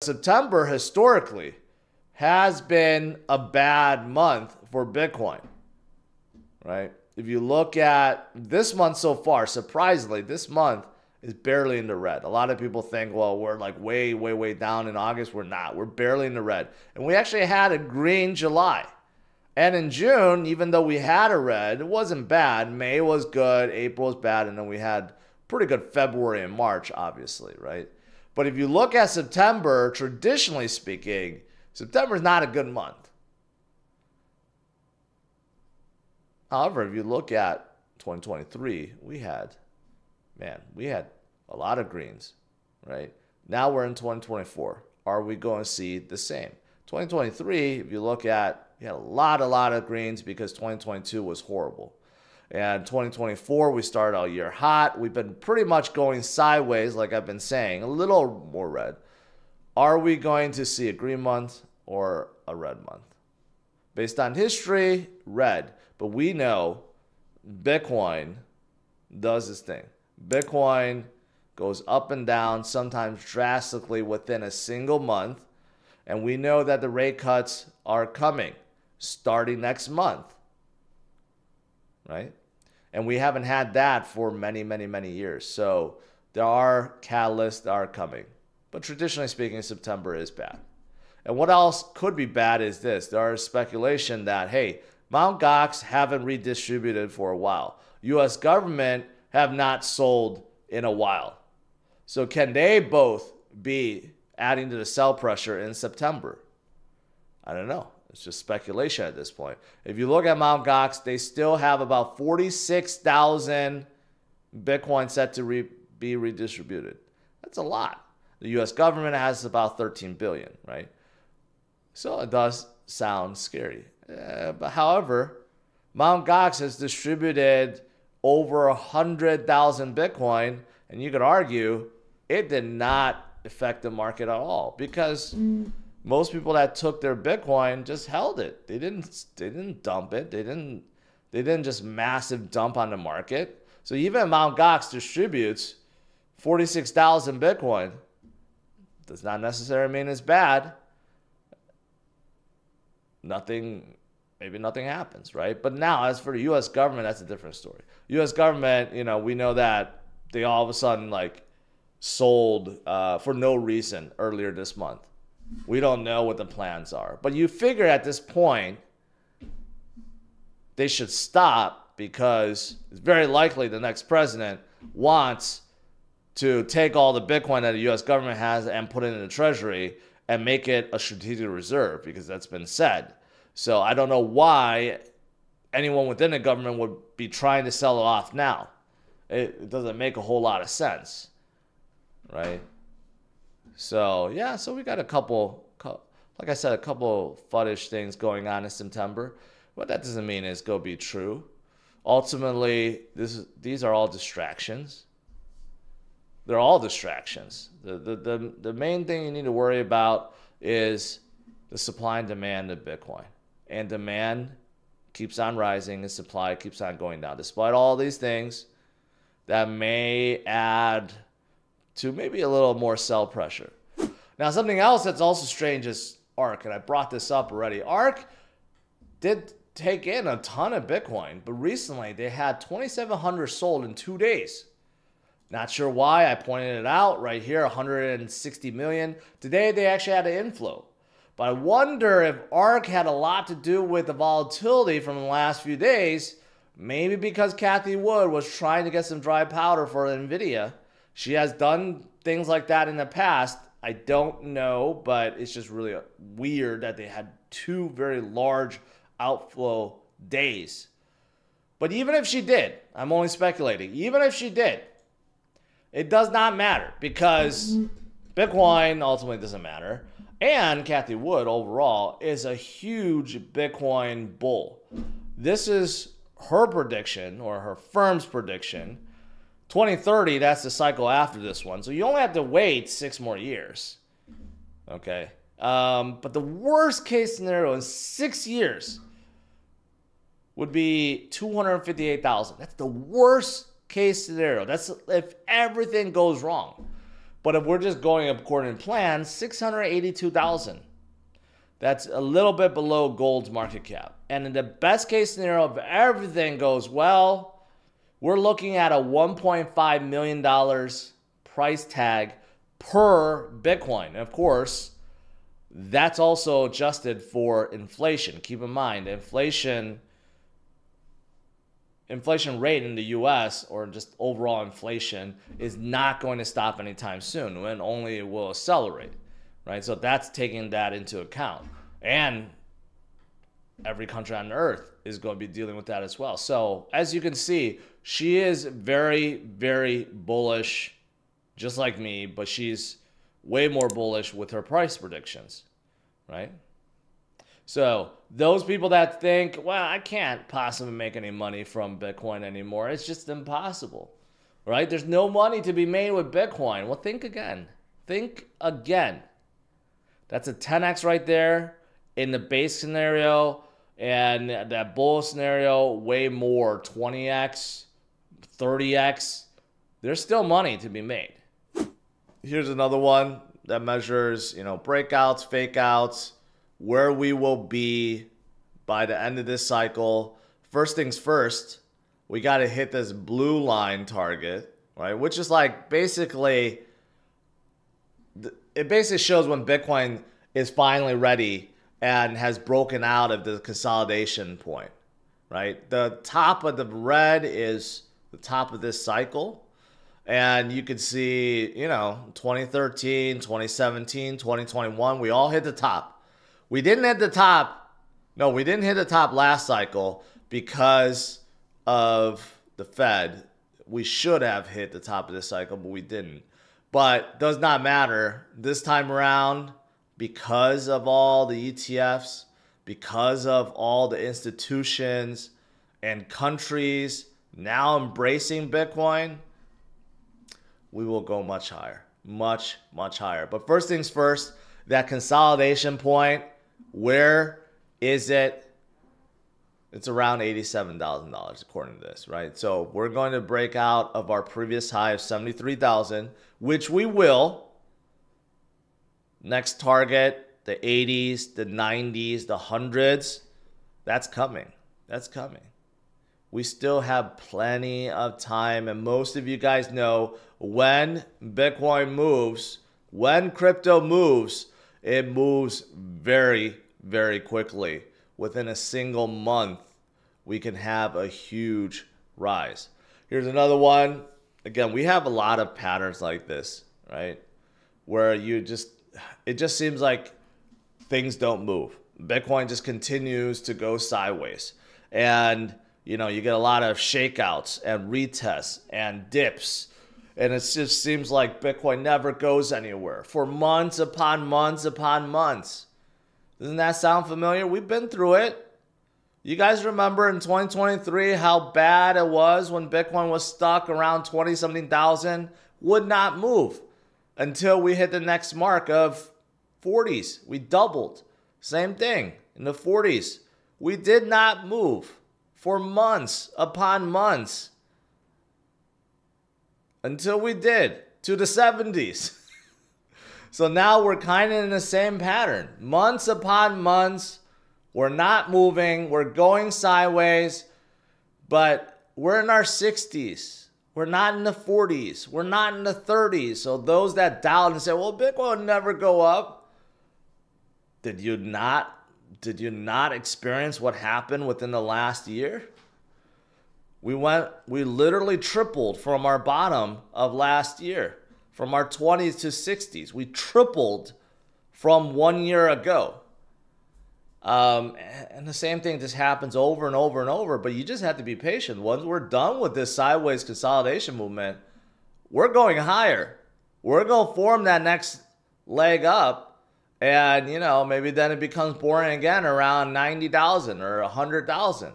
September historically has been a bad month for Bitcoin, right? If you look at this month so far, surprisingly, this month is barely in the red. A lot of people think, well, we're like way, way, way down in August. We're not. We're barely in the red. And we actually had a green July. And in June, even though we had a red, it wasn't bad. May was good. April was bad. And then we had pretty good February and March, obviously, right? But if you look at September, traditionally speaking, September is not a good month. However, if you look at 2023, we had a lot of greens, right? Now we're in 2024. Are we going to see the same? 2023, if you look at, we had a lot of greens because 2022 was horrible. And 2024, we started our year hot. We've been pretty much going sideways, like I've been saying, a little more red. Are we going to see a green month or a red month? Based on history, red. But we know Bitcoin does this thing. Bitcoin goes up and down, sometimes drastically within a single month. And we know that the rate cuts are coming starting next month, right? And we haven't had that for many, many, many years. So there are catalysts that are coming. But traditionally speaking, September is bad. And what else could be bad is this. There is speculation that, hey, Mt. Gox haven't redistributed for a while. U.S. government have not sold in a while. So can they both be adding to the sell pressure in September? I don't know. It's just speculation at this point. If you look at Mt. Gox, they still have about 46,000 Bitcoin set to be redistributed. That's a lot. The U.S. government has about 13 billion, right? So it does sound scary. But however, Mt. Gox has distributed over 100,000 Bitcoin, and you could argue it did not affect the market at all because most people that took their Bitcoin just held it. They didn't dump it. They didn't just massive dump on the market. So even Mt. Gox distributes 46,000 Bitcoin. Does not necessarily mean it's bad. Maybe nothing happens, right? But now, as for the U.S. government, that's a different story. U.S. government, we know that they all of a sudden sold for no reason earlier this month. We don't know what the plans are. But you figure at this point, they should stop because it's very likely the next president wants to take all the Bitcoin that the U.S. government has and put it in the treasury and make it a strategic reserve because that's been said. So I don't know why anyone within the government would be trying to sell it off now. It doesn't make a whole lot of sense, right? So, yeah, so we got a couple, like I said, a couple fuddish things going on in September. What that doesn't mean is go be true. Ultimately, these are all distractions. They're all distractions. The main thing you need to worry about is the supply and demand of Bitcoin. And demand keeps on rising and supply keeps on going down. Despite all these things that may add to maybe a little more sell pressure. Now, something else that's also strange is ARK, and I brought this up already. ARK did take in a ton of Bitcoin, but recently they had 2,700 sold in 2 days. Not sure why. I pointed it out right here, 160 million. Today, they actually had an inflow. But I wonder if ARK had a lot to do with the volatility from the last few days, maybe because Cathie Wood was trying to get some dry powder for NVIDIA. She has done things like that in the past. I don't know, but it's just really weird that they had two very large outflow days. But even if she did, I'm only speculating, even if she did, it does not matter because Bitcoin ultimately doesn't matter. And Cathie Wood overall is a huge Bitcoin bull. This is her prediction or her firm's prediction. 2030, that's the cycle after this one. So you only have to wait 6 more years. Okay. But the worst case scenario in 6 years would be 258,000. That's the worst case scenario. That's if everything goes wrong. But if we're just going according to plan, 682,000. That's a little bit below gold's market cap. And in the best case scenario, if everything goes well, we're looking at a $1.5 million price tag per Bitcoin. And of course, that's also adjusted for inflation. Keep in mind, inflation rate in the US, or just overall inflation, is not going to stop anytime soon, and only it will accelerate, right? So that's taking that into account. And every country on earth is going to be dealing with that as well. So as you can see, she is very, very bullish, just like me, but she's way more bullish with her price predictions, right? So those people that think, well, I can't possibly make any money from Bitcoin anymore, it's just impossible, right? There's no money to be made with Bitcoin. Well, think again. Think again. That's a 10x right there in the base scenario, and that bull scenario, way more, 20x, 30x. There's still money to be made. Here's another one that measures, breakouts, fakeouts, where we will be by the end of this cycle. First things first, we got to hit this blue line target, right? Which is like basically, it basically shows when Bitcoin is finally ready and has broken out of the consolidation point, right? The top of the red is the top of this cycle. And you can see, 2013, 2017, 2021, we all hit the top. We didn't hit the top. No, we didn't hit the top last cycle because of the Fed. We should have hit the top of this cycle, but we didn't. But does not matter this time around, because of all the ETFs, because of all the institutions and countries now embracing Bitcoin, we will go much higher, much, much higher. But first things first, that consolidation point, where is it? It's around $87,000 according to this, right? So we're going to break out of our previous high of 73,000, which we will. Next target, the 80s, the 90s, the 100s. That's coming. That's coming. We still have plenty of time, and most of you guys know when Bitcoin moves, when crypto moves, it moves very, very quickly. Within a single month, we can have a huge rise. Here's another one. Again, we have a lot of patterns like this, right? Where it just seems like things don't move. Bitcoin just continues to go sideways. And you get a lot of shakeouts and retests and dips. And it just seems like Bitcoin never goes anywhere for months upon months upon months. Doesn't that sound familiar? We've been through it. You guys remember in 2023 how bad it was when Bitcoin was stuck around 20-something thousand? Would not move until we hit the next mark of 40s. We doubled. Same thing in the 40s. We did not move for months upon months until we did, to the 70s. So now we're kind of in the same pattern. Months upon months, we're not moving, we're going sideways, but we're in our 60s. We're not in the 40s. We're not in the 30s. So those that doubt and say, well, Bitcoin will never go up. Did you not experience what happened within the last year? We literally tripled from our bottom of last year, from our 20s to 60s. We tripled from 1 year ago. And the same thing just happens over and over and over, but you just have to be patient. Once we're done with this sideways consolidation movement, we're going higher. We're going to form that next leg up. And, maybe then it becomes boring again around 90,000 or 100,000.